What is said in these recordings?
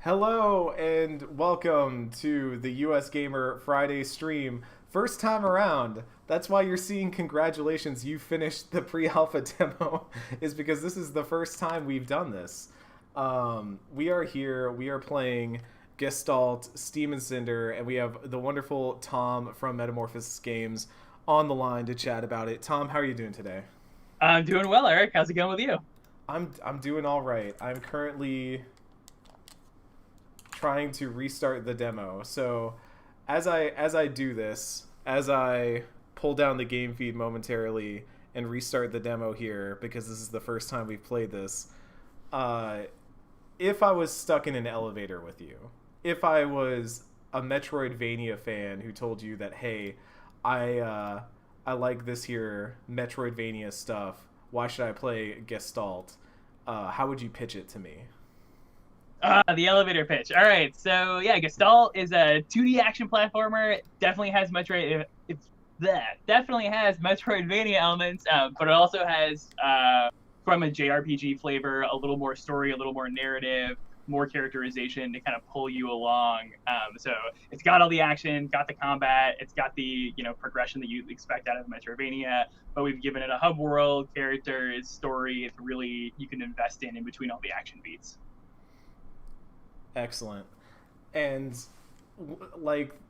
Hello and welcome to the US Gamer Friday stream. First time around. That's why you're seeing congratulations, you finished the pre-alpha demo, is because this is the first time we've done this. We are here, we are playing Gestalt, Steam and Cinder, and we have the wonderful Tom from Metamorphosis Games on the line to chat about it. Tom, how are you doing today? I'm doing well, Eric. How's it going with you? I'm doing all right. I'm currently trying to restart the demo. So as I do this, as I pull down the game feed momentarily and restart the demo here because this is the first time we've played this, uh, if I was stuck in an elevator with you, if I was a Metroidvania fan who told you that hey, I like this here Metroidvania stuff. Why should I play Gestalt? How would you pitch it to me? The elevator pitch. All right, so yeah, Gestalt is a 2D action platformer. It definitely has It's that definitely has Metroidvania elements, but it also has from a JRPG flavor, a little more story, a little more narrative, more characterization to kind of pull you along. So it's got all the action, got the combat, it's got the progression that you expect out of Metroidvania, but we've given it a hub world, characters, story. It's really you can invest in between all the action beats. Excellent. And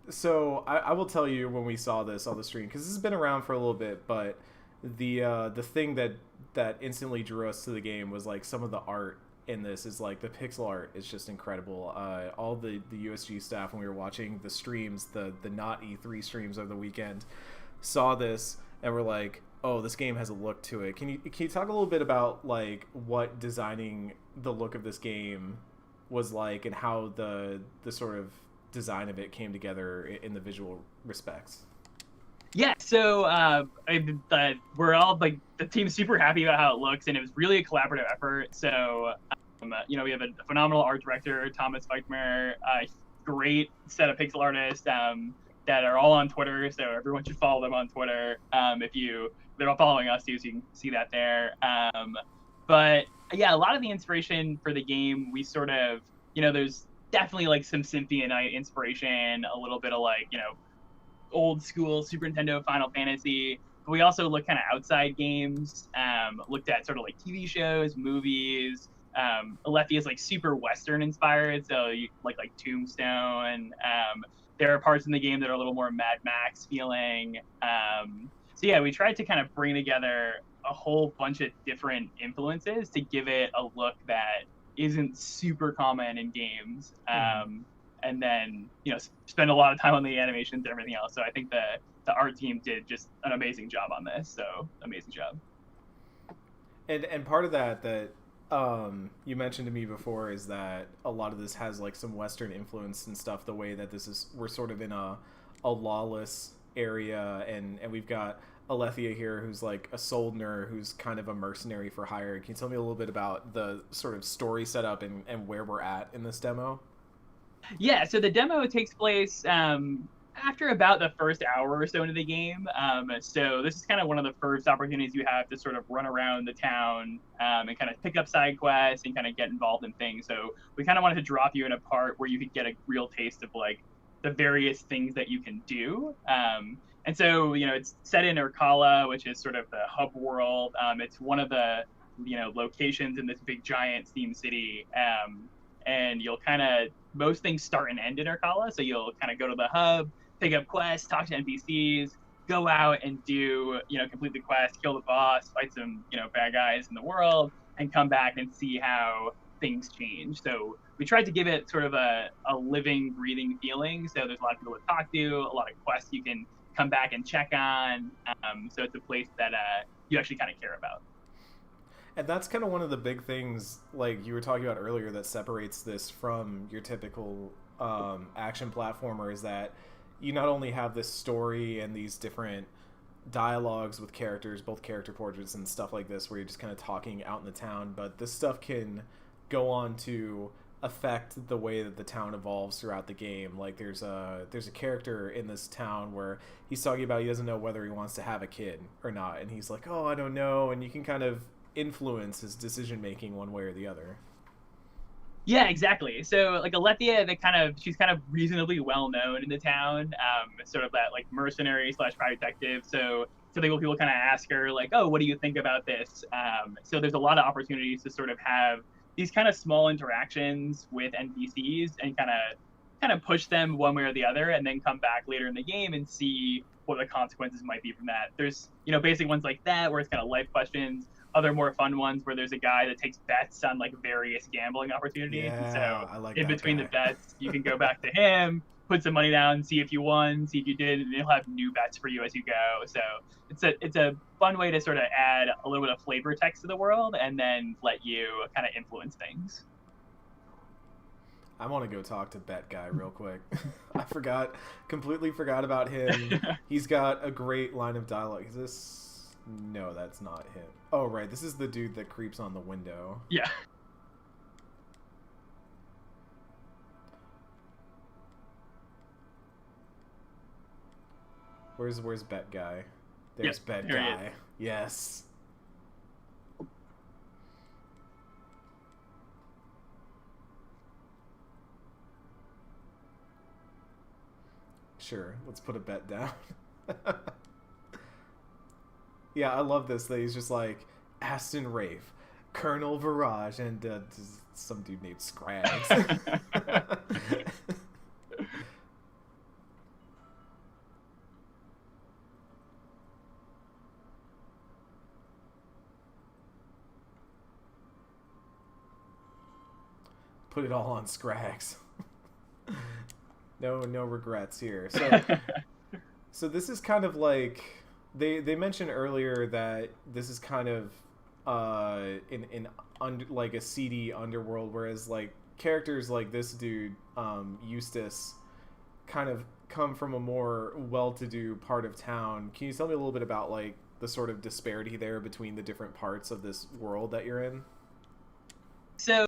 so I will tell you when we saw this on the stream because this has been around for a little bit, but the thing that instantly drew us to the game was like some of the art in this is like the pixel art is just incredible. All the USG staff when we were watching the streams, the not E3 streams over the weekend, saw this and were like, oh, this game has a look to it. Can you talk a little bit about like what designing the look of this game was like and how the sort of design of it came together in the visual respects? Yeah, so we're all like the team's super happy about how it looks, and it was really a collaborative effort. So, we have a phenomenal art director, Thomas Weichmer, a great set of pixel artists that are all on Twitter. So everyone should follow them on Twitter. If they're all following us too, so you can see that there. But yeah, a lot of the inspiration for the game, we sort of, there's definitely like some Symphony of Night inspiration, a little bit of like, old school Super Nintendo Final Fantasy. But we also looked kind of outside games, looked at sort of like TV shows, movies. Alethi is like super Western inspired, so you like Tombstone. There are parts in the game that are a little more Mad Max feeling. So yeah, we tried to kind of bring together a whole bunch of different influences to give it a look that isn't super common in games. And then spend a lot of time on the animations and everything else. So I think the art team did just an amazing job on this. So amazing job. And part of that you mentioned to me before is that a lot of this has like some Western influence and stuff. The way that we're sort of in a lawless area, and we've got Alethea here, who's like a Soldner, who's kind of a mercenary for hire. Can you tell me a little bit about the sort of story setup and where we're at in this demo? Yeah, so the demo takes place after about the first hour or so into the game. So this is kind of one of the first opportunities you have to sort of run around the town and kind of pick up side quests and kind of get involved in things. So we kind of wanted to drop you in a part where you could get a real taste of like the various things that you can do. And so, it's set in Urkala, which is sort of the hub world. It's one of the, locations in this big giant steam city. And you'll kind of, most things start and end in Urkala. So you'll kind of go to the hub, pick up quests, talk to NPCs, go out and do, complete the quest, kill the boss, fight some, bad guys in the world, and come back and see how things change. So we tried to give it sort of a living, breathing feeling. So there's a lot of people to talk to, a lot of quests you can come back and check on. So it's a place that you actually kind of care about. And that's kind of one of the big things, like you were talking about earlier, that separates this from your typical action platformer is that you not only have this story and these different dialogues with characters, both character portraits and stuff like this, where you're just kind of talking out in the town, but this stuff can go on to affect the way that the town evolves throughout the game. Like there's a character in this town where he's talking about he doesn't know whether he wants to have a kid or not, and he's like, oh, I don't know, and you can kind of influence his decision making one way or the other. Yeah, exactly. So like Alethea, she's kind of reasonably well known in the town, sort of that like mercenary slash private detective. So people kind of ask her like, oh, what do you think about this? So there's a lot of opportunities to sort of have these kind of small interactions with NPCs and kind of push them one way or the other, and then come back later in the game and see what the consequences might be from that. There's basic ones like that where it's kind of life questions, other more fun ones where there's a guy that takes bets on like various gambling opportunities. And so Yeah, I like in that between the guy. bets, you can go back to him, put some money down, see if you won, see if you did, and he'll have new bets for you as you go. So it's a fun way to sort of add a little bit of flavor text to the world and then let you kind of influence things. I want to go talk to Bet Guy real quick. Completely forgot about him. He's got a great line of dialogue. Is this? No, that's not him. Oh, right. This is the dude that creeps on the window. Yeah. Where's Bet Guy? There's Bet Guy. Yes. Sure, let's put a bet down. Yeah, I love this. That he's just like Aston Rafe, Colonel Virage, and some dude named Scrags. Put it all on Scrags. No regrets here. So this is kind of like they mentioned earlier that this is kind of like a seedy underworld, whereas like characters like this dude Eustace kind of come from a more well-to-do part of town. Can you tell me a little bit about like the sort of disparity there between the different parts of this world that you're in? So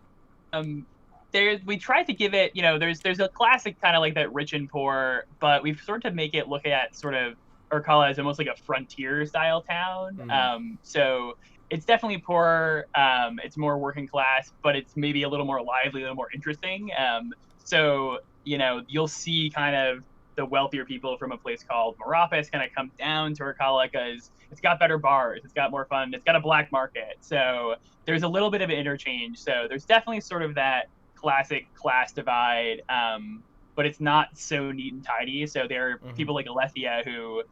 we tried to give it, there's a classic kind of like that rich and poor, but we've sort of make it look at sort of Urkala as almost like a frontier style town. So it's definitely poor. It's more working class, but it's maybe a little more lively, a little more interesting. So you'll see kind of the wealthier people from a place called Metamorphosis kind of come down to Urkala because it's got better bars, it's got more fun, it's got a black market. So there's a little bit of an interchange. So there's definitely sort of that classic class divide, but it's not so neat and tidy. So there are people like Alethea who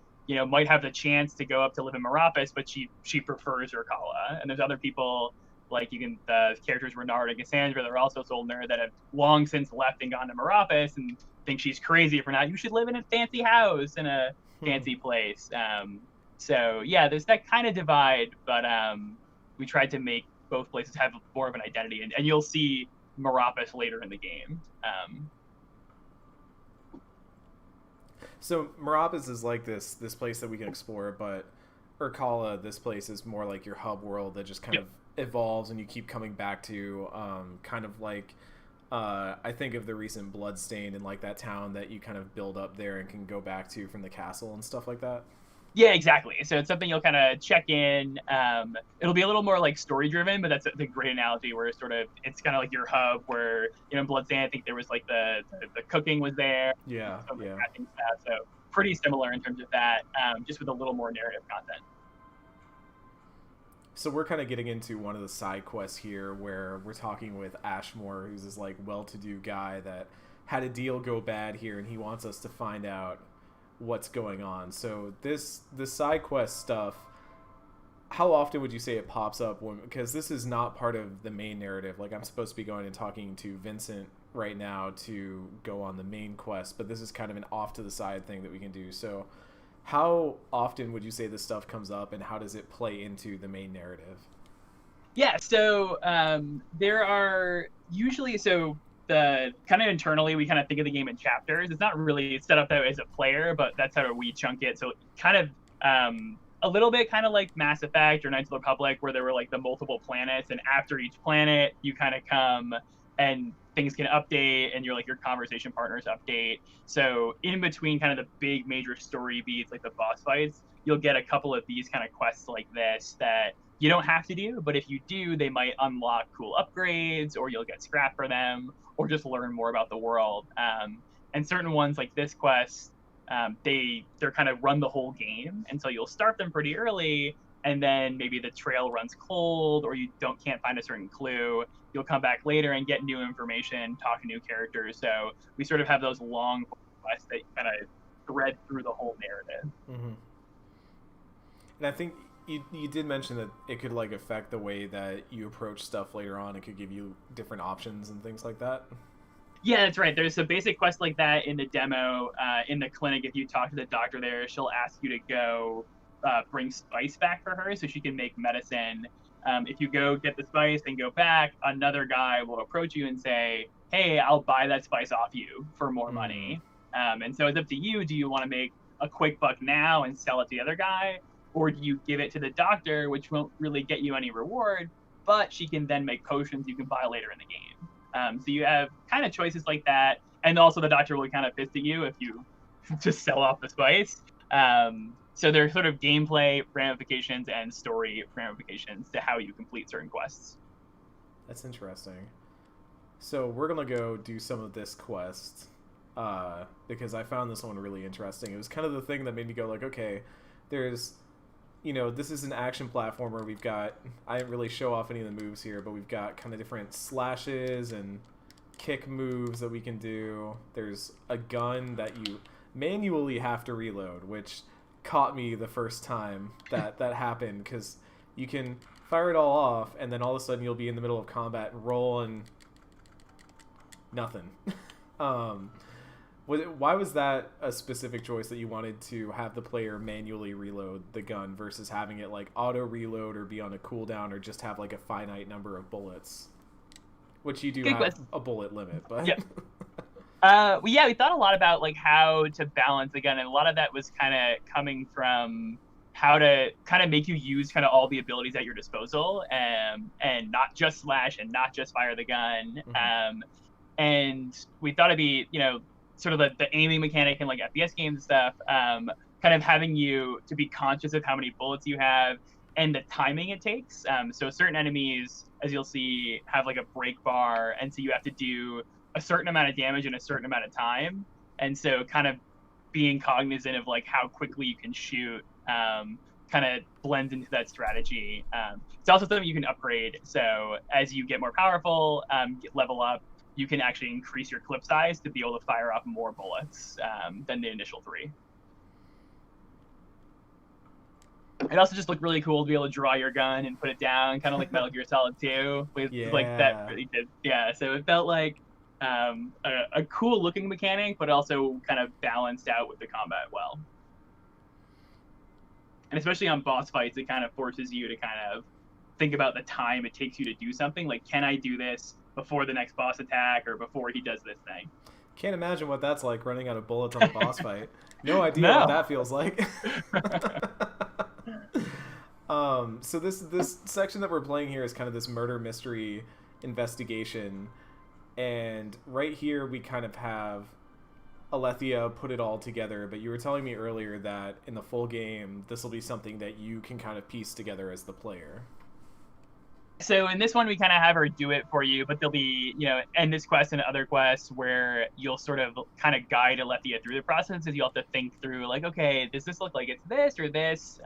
might have the chance to go up to live in Metamorphosis, but she prefers Urkala. And there's other people like the characters Renard and Cassandra, they're also Soldner, that have long since left and gone to Metamorphosis and think she's crazy for not. You should live in a fancy house in a fancy place. So yeah, there's that kind of divide, but we tried to make both places have more of an identity, and you'll see Metamorphosis later in the game. So Metamorphosis is like this place that we can explore, but Urkala, this place is more like your hub world that just kind of evolves and you keep coming back to, kind of like I think of the recent Bloodstained and like that town that you kind of build up there and can go back to from the castle and stuff like that. Yeah, exactly. So it's something you'll kind of check in. It'll be a little more like story driven, but that's a great analogy where it's kind of like your hub where, in Bloodstained, I think there was like the cooking was there. Yeah. Stuff. So pretty similar in terms of that, just with a little more narrative content. So we're kind of getting into one of the side quests here where we're talking with Ashmore, who's this like well-to-do guy that had a deal go bad here, and he wants us to find out what's going on. So the side quest stuff, how often would you say it pops up because this is not part of the main narrative? Like I'm supposed to be going and talking to Vincent right now to go on the main quest, but this is kind of an off to the side thing that we can do. So how often would you say this stuff comes up, and how does it play into the main narrative? Yeah, so there are usually, the kind of internally we kind of think of the game in chapters. It's not really set up as a player, but that's how we chunk it. So kind of a little bit kind of like Mass Effect or Knights of the Republic, where there were like the multiple planets, and after each planet you kind of come and things can update, and your conversation partners update. So in between kind of the big major story beats, like the boss fights, you'll get a couple of these kind of quests like this that you don't have to do, but if you do, they might unlock cool upgrades, or you'll get scrap for them, or just learn more about the world. And certain ones like this quest, they're kind of run the whole game, and so you'll start them pretty early, and then maybe the trail runs cold, or you can't find a certain clue. You'll come back later and get new information, talk to new characters. So we sort of have those long quests that kind of thread through the whole narrative. Mm-hmm. And I think you did mention that it could like affect the way that you approach stuff later on. It could give you different options and things like that. Yeah, that's right. There's a basic quest like that in the demo. In the clinic, if you talk to the doctor there, she'll ask you to go bring spice back for her so she can make medicine. If you go get the spice and go back, another guy will approach you and say, hey, I'll buy that spice off you for more money. And so it's up to you. Do you want to make a quick buck now and sell it to the other guy? Or do you give it to the doctor, which won't really get you any reward, but she can then make potions you can buy later in the game. So you have kind of choices like that. And also the doctor will kind of piss at you if you just sell off the spice. So there's sort of gameplay ramifications and story ramifications to how you complete certain quests. That's interesting. So we're going to go do some of this quest because I found this one really interesting. It was kind of the thing that made me go like, okay, there's... this is an action platformer. We've got, I didn't really show off any of the moves here, but we've got kind of different slashes and kick moves that we can do. There's a gun that you manually have to reload, which caught me the first time that happened, because you can fire it all off, and then all of a sudden you'll be in the middle of combat and roll and nothing. Why was that a specific choice that you wanted to have the player manually reload the gun versus having it like auto reload or be on a cooldown or just have like a finite number of bullets? Which you do have a bullet limit, but we thought a lot about like how to balance the gun, and a lot of that was kind of coming from how to kind of make you use kind of all the abilities at your disposal, and not just slash and not just fire the gun. Mm-hmm. And we thought it'd be, sort of the aiming mechanic in like FPS games and stuff, kind of having you to be conscious of how many bullets you have and the timing it takes. So certain enemies, as you'll see, have like a break bar, and so you have to do a certain amount of damage in a certain amount of time. And so kind of being cognizant of like how quickly you can shoot kind of blends into that strategy. It's also something you can upgrade. So as you get more powerful, level up, you can actually increase your clip size to be able to fire off more bullets than the initial 3. It also just looked really cool to be able to draw your gun and put it down, kind of like Metal Gear Solid 2. With like that really did, so it felt like a cool looking mechanic, but also kind of balanced out with the combat well. And especially on boss fights, it kind of forces you to kind of think about the time it takes you to do something. Like, can I do this before the next boss attack or before he does this thing? Can't imagine what that's like, running out of bullets on a boss fight. No idea what that feels like. So this section that we're playing here is kind of this murder mystery investigation, and right here we kind of have Alethea put it all together, but you were telling me earlier that in the full game this will be something that you can kind of piece together as the player. So in this one, we kind of have her do it for you, but there'll be, and this quest and other quests where you'll sort of kind of guide Alethea through the process, as you'll have to think through, like, okay, does this look like it's this or this?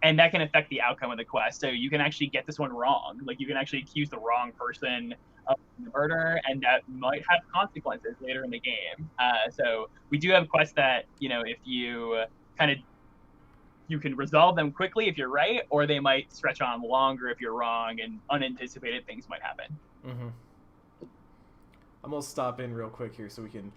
And that can affect the outcome of the quest. So you can actually get this one wrong. Like, you can actually accuse the wrong person of the murder, and that might have consequences later in the game. So we do have quests that, if you you can resolve them quickly if you're right, or they might stretch on longer if you're wrong, and unanticipated things might happen. Mm-hmm. I'm gonna stop in real quick here so we can.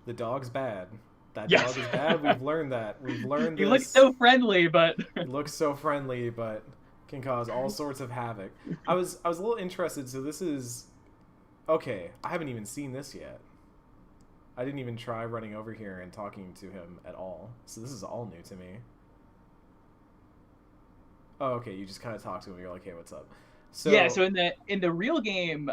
The dog's bad. That dog is bad. We've learned that. We've learned. He looks so friendly, but he looks so friendly, but can cause all sorts of havoc. I was a little interested. So this is okay. I haven't even seen this yet. I didn't even try running over here and talking to him at all. So this is all new to me. Oh, okay. You just kind of talk to him. You're like, "Hey, what's up?" So So in the real game,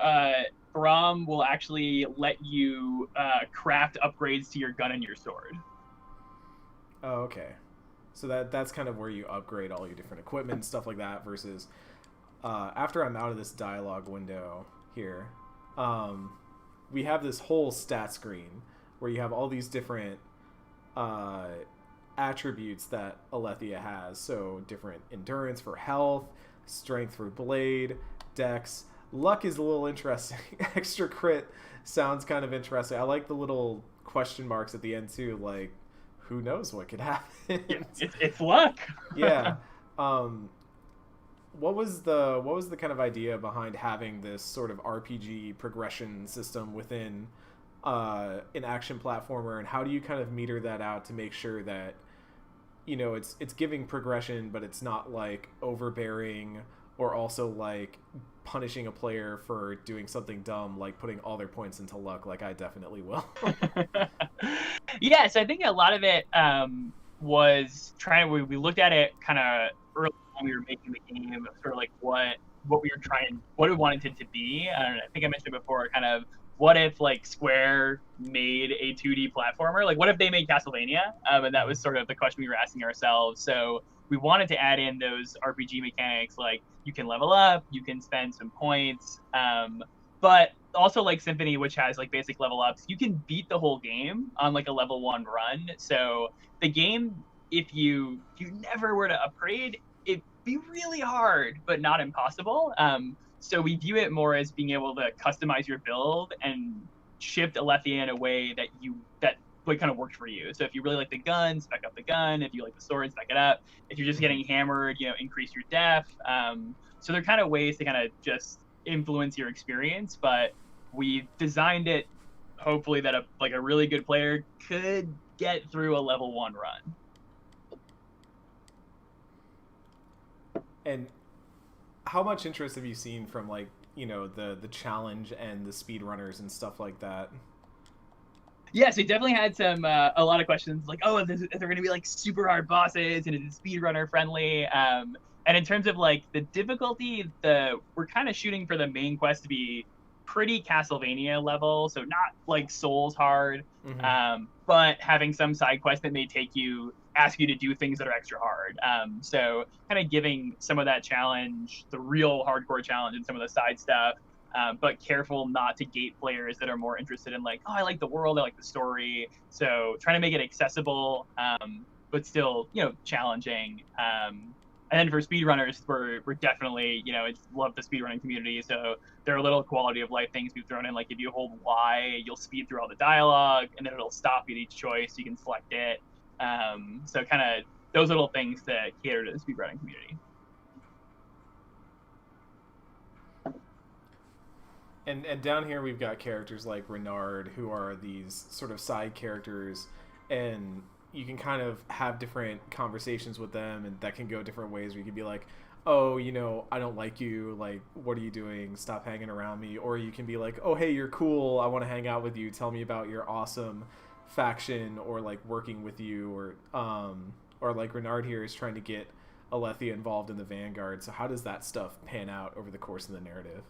Braum will actually let you craft upgrades to your gun and your sword. Oh, okay. So that's kind of where you upgrade all your different equipment and stuff like that. Versus after I'm out of this dialogue window here, we have this whole stat screen where you have all these different attributes that Alethea has. So different endurance for health, strength for blade, dex. Luck is a little interesting. Extra crit sounds kind of interesting. I like the little question marks at the end too, like who knows what could happen. It's luck. Yeah. What was the kind of idea behind having this sort of RPG progression system within an action platformer, and how do you kind of meter that out to make sure that, you know, it's giving progression, but it's not like overbearing or also like punishing a player for doing something dumb, like putting all their points into luck, like I definitely will. Yeah, so I think a lot of it was we looked at it kind of early when we were making the game, sort of like what we wanted it to be. I think I mentioned before, kind of what if like Square made a 2D platformer? Like what if they made Castlevania? And that was sort of the question we were asking ourselves. So we wanted to add in those RPG mechanics, like you can level up, you can spend some points, but also like Symphony, which has like basic level ups, you can beat the whole game on like a level 1 run. So the game, if you never were to upgrade, it'd be really hard, but not impossible. So we view it more as being able to customize your build and shift Alethea in a way that what kind of worked for you. So if you really like the gun, spec up the gun. If you like the sword, spec it up. If you're just getting hammered, increase your def. So they're kind of ways to kind of just influence your experience, but we designed it hopefully that a really good player could get through a level 1 run. And how much interest have you seen from like, the challenge and the speedrunners and stuff like that? Yes, we definitely had a lot of questions like, oh, are there going to be like super hard bosses, and is it speedrunner friendly? And in terms of like the difficulty, we're kind of shooting for the main quest to be pretty Castlevania level, so not like Souls hard, but having some side quests that may ask you to do things that are extra hard. So kind of giving some of that challenge, the real hardcore challenge, and some of the side stuff. But careful not to gate players that are more interested in like, oh, I like the world, I like the story. So trying to make it accessible, but still, challenging. And then for speedrunners, we're definitely, love the speedrunning community. So there are little quality of life things we've thrown in. Like if you hold Y, you'll speed through all the dialogue, and then it'll stop you at each choice. You can select it. So kind of those little things that cater to the speedrunning community. And down here we've got characters like Renard, who are these sort of side characters, and you can kind of have different conversations with them, and that can go different ways, where you can be like, oh, I don't like you, like, what are you doing? Stop hanging around me. Or you can be like, oh, hey, you're cool, I want to hang out with you, tell me about your awesome faction, or like working with you, or like Renard here is trying to get Alethea involved in the Vanguard. So how does that stuff pan out over the course of the narrative?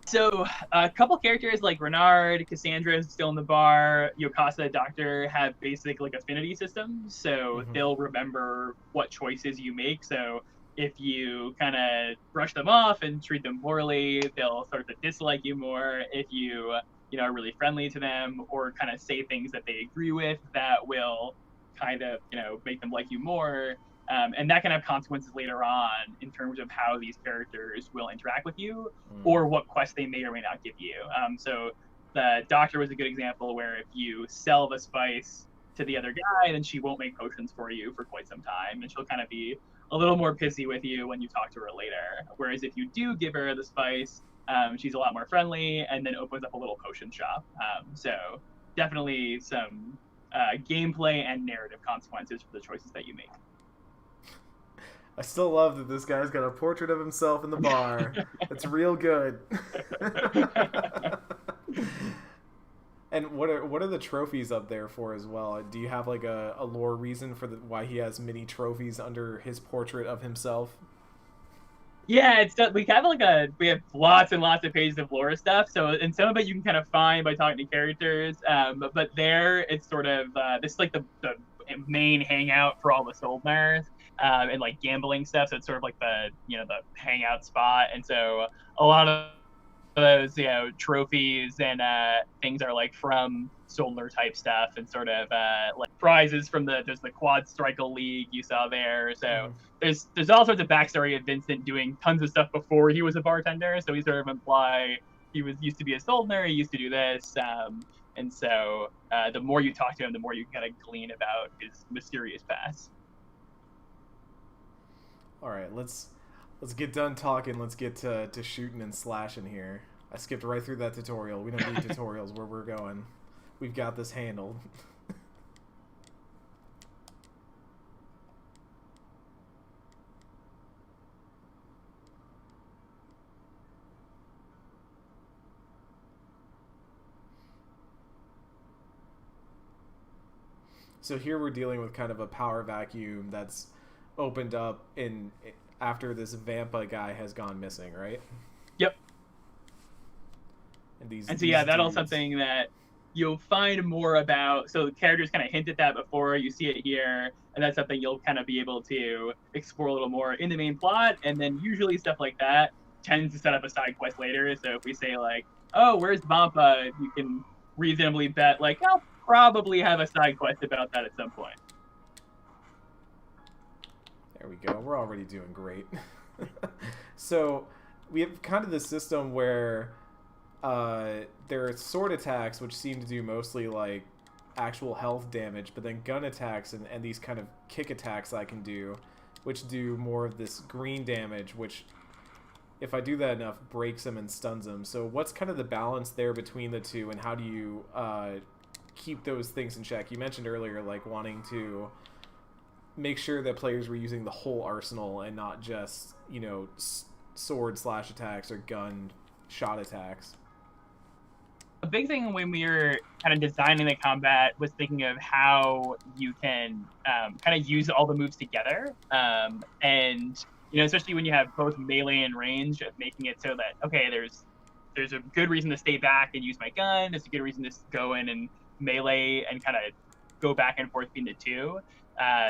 So a couple characters like Renard, Cassandra is still in the bar, Yokasa the doctor have basic like affinity systems, so they'll remember what choices you make. So if you kind of brush them off and treat them poorly, they'll start to dislike you more. If you are really friendly to them, or kind of say things that they agree with, that will kind of make them like you more. And that can have consequences later on in terms of how these characters will interact with you, or what quests they may or may not give you. So the doctor was a good example, where if you sell the spice to the other guy, then she won't make potions for you for quite some time, and she'll kind of be a little more pissy with you when you talk to her later. Whereas if you do give her the spice, she's a lot more friendly, and then opens up a little potion shop. So definitely some gameplay and narrative consequences for the choices that you make. I still love that this guy's got a portrait of himself in the bar. It's real good. And what are the trophies up there for as well? Do you have like a lore reason for why he has many trophies under his portrait of himself? Yeah, we have lots and lots of pages of lore stuff. So, and some of it you can kind of find by talking to characters. But there, it's sort of this is like the main hangout for all the Soulmares, and like gambling stuff. So it's sort of like the the hangout spot, and so a lot of those trophies and things are like from Solnar type stuff, and sort of like prizes from there's the Quad Striker League you saw there. So there's all sorts of backstory of Vincent doing tons of stuff before he was a bartender. So we sort of imply he used to be a Solnar, he used to do this, and so the more you talk to him, the more you kind of glean about his mysterious past. All right, let's get done talking. Let's get to shooting and slashing here. I skipped right through that tutorial. We don't need tutorials where we're going. We've got this handled. So here we're dealing with kind of a power vacuum that's opened up after this Vampa guy has gone missing, right? Yep. And so that'll something that you'll find more about. So the characters kind of hint at that before you see it here, and that's something you'll kind of be able to explore a little more in the main plot. And then usually stuff like that tends to set up a side quest later. So if we say like, oh, where's Vampa, you can reasonably bet like, I'll probably have a side quest about that at some point. There we go. We're already doing great. So we have kind of this system where there are sword attacks, which seem to do mostly like actual health damage, but then gun attacks and these kind of kick attacks I can do, which do more of this green damage, which if I do that enough breaks them and stuns them. So what's kind of the balance there between the two, and how do you keep those things in check? You mentioned earlier like wanting to make sure that players were using the whole arsenal and not just sword slash attacks or gun shot attacks. A big thing when we were kind of designing the combat was thinking of how you can kind of use all the moves together, and especially when you have both melee and range, of making it so that okay, there's a good reason to stay back and use my gun. There's a good reason to go in and melee and kind of go back and forth between the two.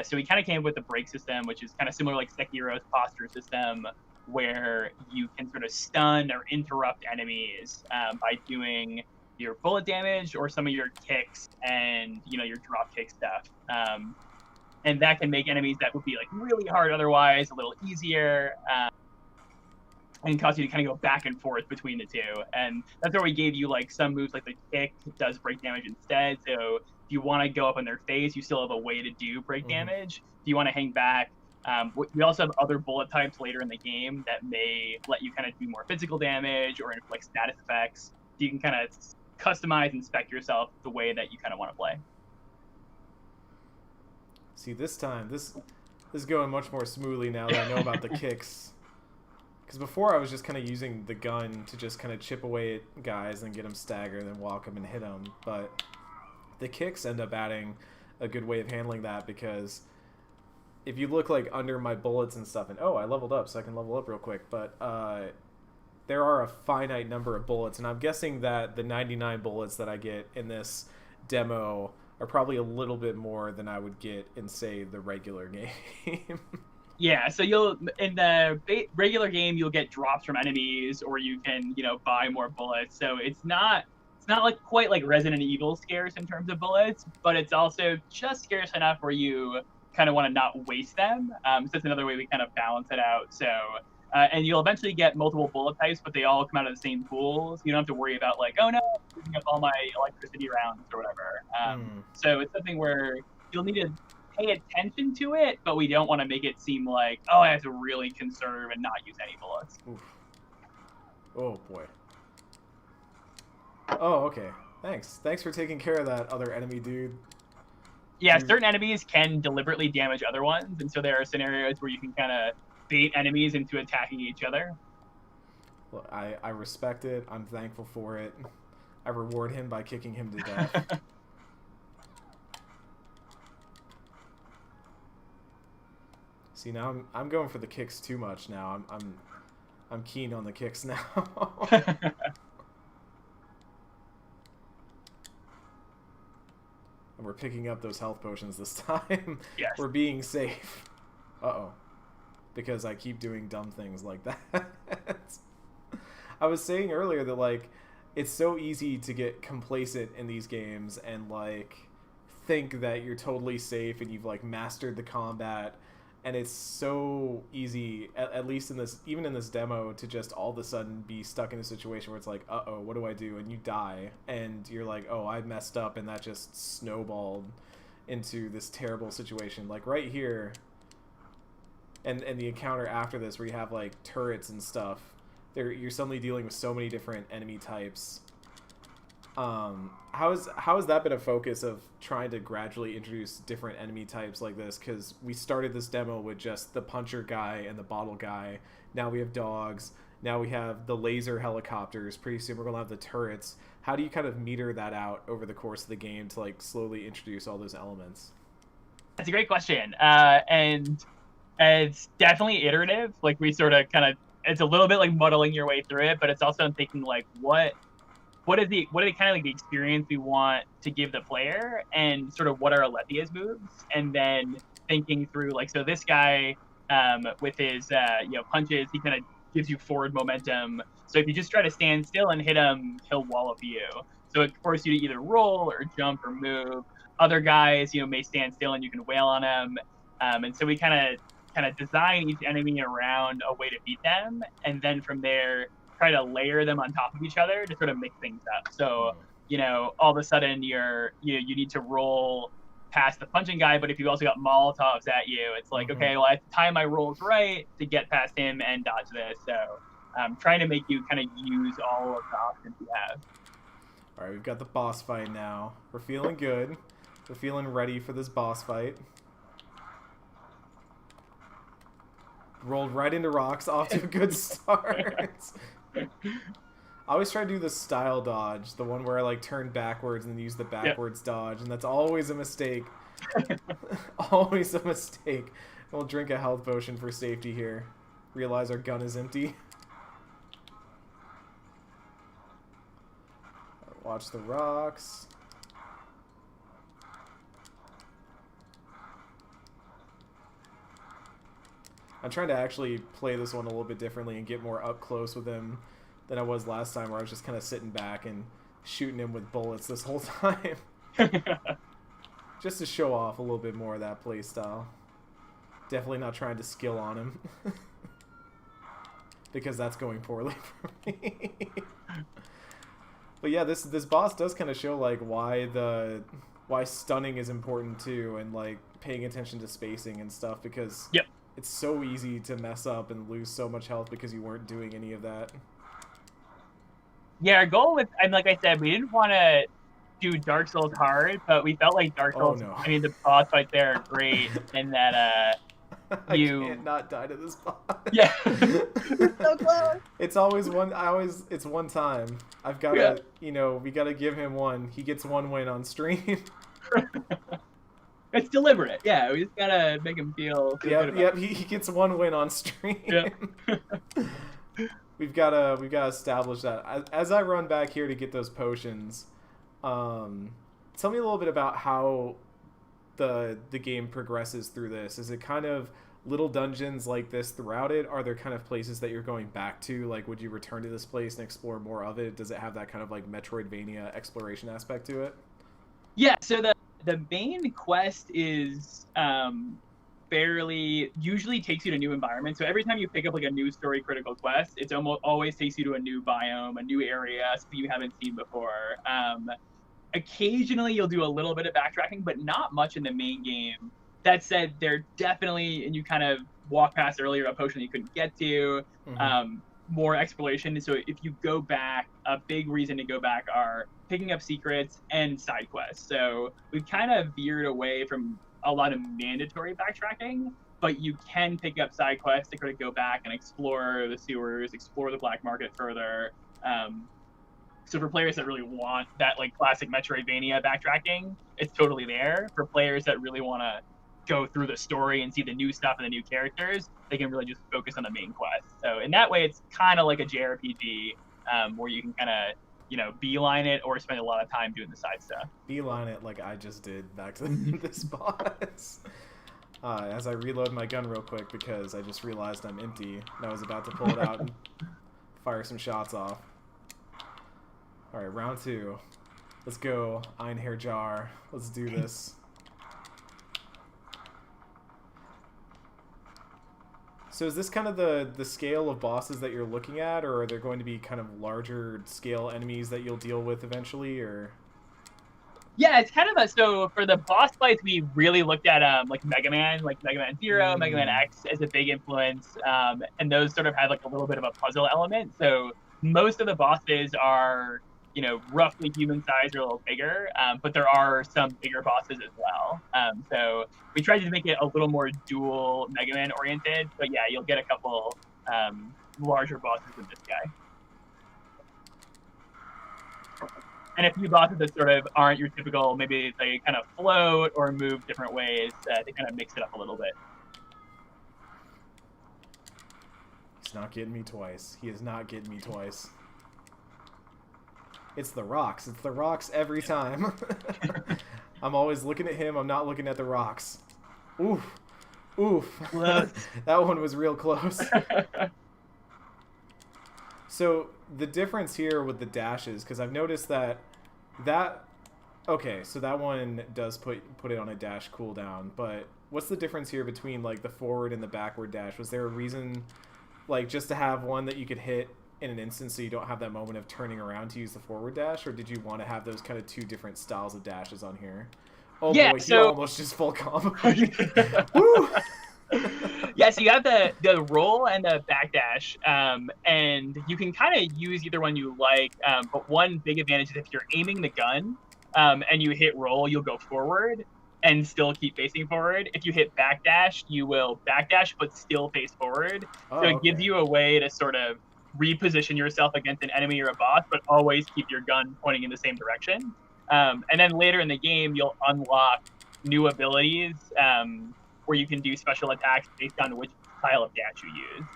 So we kind of came up with the break system, which is kind of similar like Sekiro's posture system, where you can sort of stun or interrupt enemies by doing your bullet damage or some of your kicks and your drop kick stuff, and that can make enemies that would be like really hard otherwise a little easier, and cause you to kind of go back and forth between the two. And that's where we gave you like some moves, like the kick does break damage instead, so if you want to go up in their face, you still have a way to do break damage. If you want to hang back, we also have other bullet types later in the game that may let you kind of do more physical damage or inflict status effects. So you can kind of customize and spec yourself the way that you kind of want to play. See, this time, this is going much more smoothly now that I know about the kicks. Because before I was just kind of using the gun to just kind of chip away at guys and get them staggered and then walk them and hit them. But the kicks end up adding a good way of handling that, because if you look like under my bullets and stuff, and I leveled up, so I can level up real quick, but there are a finite number of bullets, and I'm guessing that the 99 bullets that I get in this demo are probably a little bit more than I would get in, say, the regular game. Yeah, so in the regular game you'll get drops from enemies, or you can buy more bullets. So it's not like quite like Resident Evil scarce in terms of bullets, but it's also just scarce enough where you kind of want to not waste them. So that's another way we kind of balance it out. So and you'll eventually get multiple bullet types, but they all come out of the same pool, so you don't have to worry about like, oh no, I'm using up all my electricity rounds or whatever. So it's something where you'll need to pay attention to it, but we don't want to make it seem like, oh, I have to really conserve and not use any bullets. Oof. Oh boy. Oh, okay. Thanks for taking care of that other enemy dude. Yeah, certain enemies can deliberately damage other ones, and so there are scenarios where you can kind of bait enemies into attacking each other. Well, I respect it. I'm thankful for it. I reward him by kicking him to death. See, now I'm going for the kicks too much now. I'm keen on the kicks now. we're picking up those health potions this time. Yes. We're being safe. Uh-oh. Because I keep doing dumb things like that. I was saying earlier that, like, it's so easy to get complacent in these games and, like, think that you're totally safe and you've, like, mastered the combat. And it's so easy, at least in this, even in this demo, to just all of a sudden be stuck in a situation where it's like, uh-oh, what do I do? And you die. And you're like, oh, I messed up. And that just snowballed into this terrible situation. Like, right here, and the encounter after this where you have, like, turrets and stuff, you're suddenly dealing with so many different enemy types. How has that been a focus of trying to gradually introduce different enemy types like this? Because we started this demo with just the puncher guy and the bottle guy. Now we have dogs. Now we have the laser helicopters. Pretty soon we're going to have the turrets. How do you kind of meter that out over the course of the game to, like, slowly introduce all those elements? That's a great question. And it's definitely iterative. Like, we sort of kind of, it's a little bit like muddling your way through it, but it's also thinking, like, what is the kind of like the experience we want to give the player, and sort of what are Alethea's moves, and then thinking through, like, so this guy with his punches, he kind of gives you forward momentum. So if you just try to stand still and hit him, he'll wallop you. So it forces you to either roll or jump or move. Other guys, may stand still and you can wail on them. And so we kind of design each enemy around a way to beat them, and then from there try to layer them on top of each other to sort of mix things up. So, all of a sudden you need to roll past the punching guy, but if you've also got Molotovs at you, it's like, okay, well, I have to time my rolls right to get past him and dodge this. So trying to make you kind of use all of the options you have. All right, we've got the boss fight now. We're feeling good. We're feeling ready for this boss fight. Rolled right into rocks, off to a good start. I always try to do the style dodge, the one where I, like, turn backwards and use the backwards dodge, and that's always a mistake. Always a mistake. We'll drink a health potion for safety here. Realize our gun is empty. Watch the rocks. I'm trying to actually play this one a little bit differently and get more up close with him than I was last time, where I was just kind of sitting back and shooting him with bullets this whole time. Just to show off a little bit more of that play style. Definitely not trying to skill on him. Because that's going poorly for me. But yeah, this boss does kind of show, like, why stunning is important too, and, like, paying attention to spacing and stuff, because it's so easy to mess up and lose so much health because you weren't doing any of that. Yeah, our goal with, and like I said, we didn't want to do Dark Souls hard, but we felt like Dark Souls, I mean, the boss fights there are great, and that I can't not die to this boss. Yeah. It's so close. It's always one, it's one time. I've got to, we got to give him one. He gets one win on stream. It's deliberate. Yeah, we just got to make him feel good about it. He gets one win on stream. Yeah. We've got to establish that. As I run back here to get those potions, tell me a little bit about how the game progresses through this. Is it kind of little dungeons like this throughout it? Are there kind of places that you're going back to? Like, would you return to this place and explore more of it? Does it have that kind of, like, Metroidvania exploration aspect to it? Yeah, so the main quest is usually takes you to new environments. So every time you pick up, like, a new story critical quest, it's almost always takes you to a new biome, a new area, something you haven't seen before. Occasionally you'll do a little bit of backtracking, but not much in the main game. That said, there definitely, and you kind of walked past earlier, a potion you couldn't get to, more exploration. So if you go back, a big reason to go back are picking up secrets and side quests. So we've kind of veered away from a lot of mandatory backtracking, but you can pick up side quests to kind of go back and explore the sewers, explore the black market further. So for players that really want that, like, classic Metroidvania backtracking, it's totally there. For players that really want to go through the story and see the new stuff and the new characters, they can really just focus on the main quest. So in that way, it's kind of like a JRPG, where you can kind of beeline it or spend a lot of time doing the side stuff. Beeline it like I just did back to this boss. As I reload my gun real quick because I just realized I'm empty and I was about to pull it out and fire some shots off. Alright, round 2. Let's go, Iron Hair Jar. Let's do this. So is this kind of the scale of bosses that you're looking at, or are there going to be kind of larger scale enemies that you'll deal with eventually, or? Yeah, it's kind of so for the boss fights, we really looked at like Mega Man 0, Mega Man X as a big influence, and those sort of had like a little bit of a puzzle element. So most of the bosses are roughly human size or a little bigger, but there are some bigger bosses as well. So we tried to make it a little more dual Mega Man oriented, but yeah, you'll get a couple larger bosses than this guy. And a few bosses that sort of aren't your typical, maybe they kind of float or move different ways. They kind of mix it up a little bit. He's not getting me twice. He is not getting me twice. It's the rocks. It's the rocks every time. I'm always looking at him. I'm not looking at the rocks. Oof. Oof. That one was real close. So the difference here with the dashes, because I've noticed that okay, so that one does put it on a dash cooldown, but what's the difference here between like the forward and the backward dash? Was there a reason, like, just to have one that you could hit in an instant so you don't have that moment of turning around to use the forward dash, or did you want to have those kind of two different styles of dashes on here? Oh yeah, boy, he almost just full combo. Woo! Yeah, so you have the roll and the backdash, and you can kind of use either one you like, but one big advantage is if you're aiming the gun and you hit roll, you'll go forward and still keep facing forward. If you hit backdash, you will backdash but still face forward. So it gives you a way to sort of reposition yourself against an enemy or a boss, but always keep your gun pointing in the same direction. And then later in the game, you'll unlock new abilities where you can do special attacks based on which style of dash you use.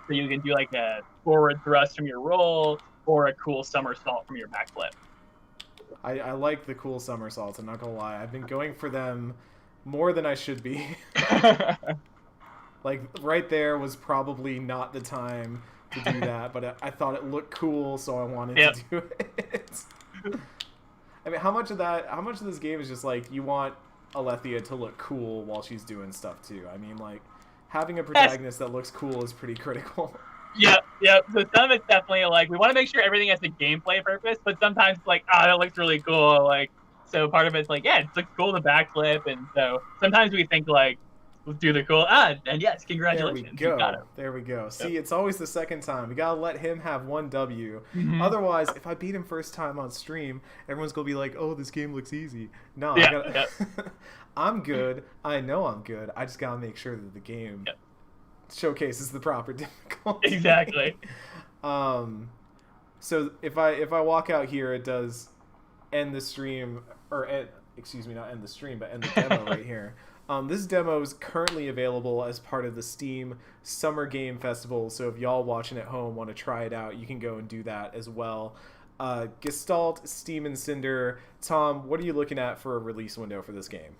So you can do like a forward thrust from your roll or a cool somersault from your backflip. I like the cool somersaults, I'm not gonna lie. I've been going for them more than I should be. Like, right there was probably not the time to do that, but I thought it looked cool, so I wanted to do it. I mean, how much of this game is just like you want Alethea to look cool while she's doing stuff too? I mean, like, having a protagonist that looks cool is pretty critical. Yep. So some it's definitely like we want to make sure everything has a gameplay purpose, but sometimes it's like, that looks really cool. Like, so part of it's like, it looks cool the backflip, and so sometimes we think like, let's do the cool. And yes, congratulations. There we go. You got it. There we go. See, it's always the second time. We gotta let him have one W. Mm-hmm. Otherwise, if I beat him first time on stream, everyone's gonna be like, "Oh, this game looks easy." No, I'm good. I know I'm good. I just gotta make sure that the game showcases the proper difficulty. Exactly. So if I walk out here, it does end the stream, or not end the stream, but end the demo right here. This demo is currently available as part of the Steam Summer Game Festival, so if y'all watching at home want to try it out, you can go and do that as well. Gestalt, Steam, and Cinder. Tom, what are you looking at for a release window for this game?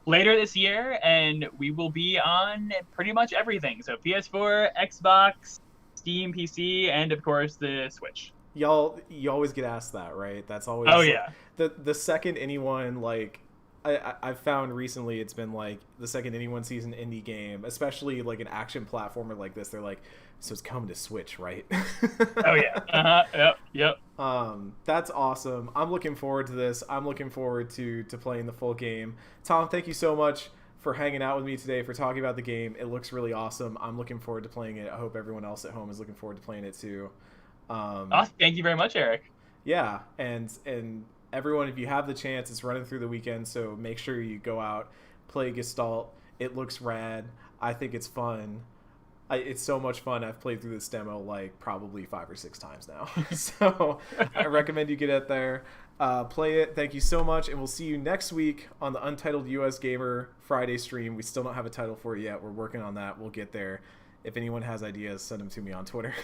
Later this year, and we will be on pretty much everything. So PS4, Xbox, Steam, PC, and of course the Switch. You always get asked that, right? That's always the second anyone like I've found recently, it's been like the second anyone sees an indie game, especially like an action platformer like this, they're like, so it's coming to Switch, right? Oh yeah. Yep. That's awesome. I'm looking forward to this. I'm looking forward to playing the full game. Tom, thank you so much for hanging out with me today, for talking about the game. It looks really awesome. I'm looking forward to playing it. I hope everyone else at home is looking forward to playing it too. Awesome. Thank you very much, Eric. Yeah, and everyone, if you have the chance, it's running through the weekend, so make sure you go out, play Gestalt. It looks rad. I think it's fun. It's so much fun. I've played through this demo like probably 5 or 6 times now. So I recommend you get out there, play it. Thank you so much, and we'll see you next week on the Untitled US Gamer Friday stream. We still don't have a title for it yet. We're working on that. We'll get there. If anyone has ideas, send them to me on Twitter.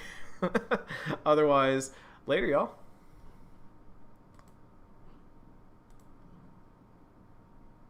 Otherwise, later, y'all.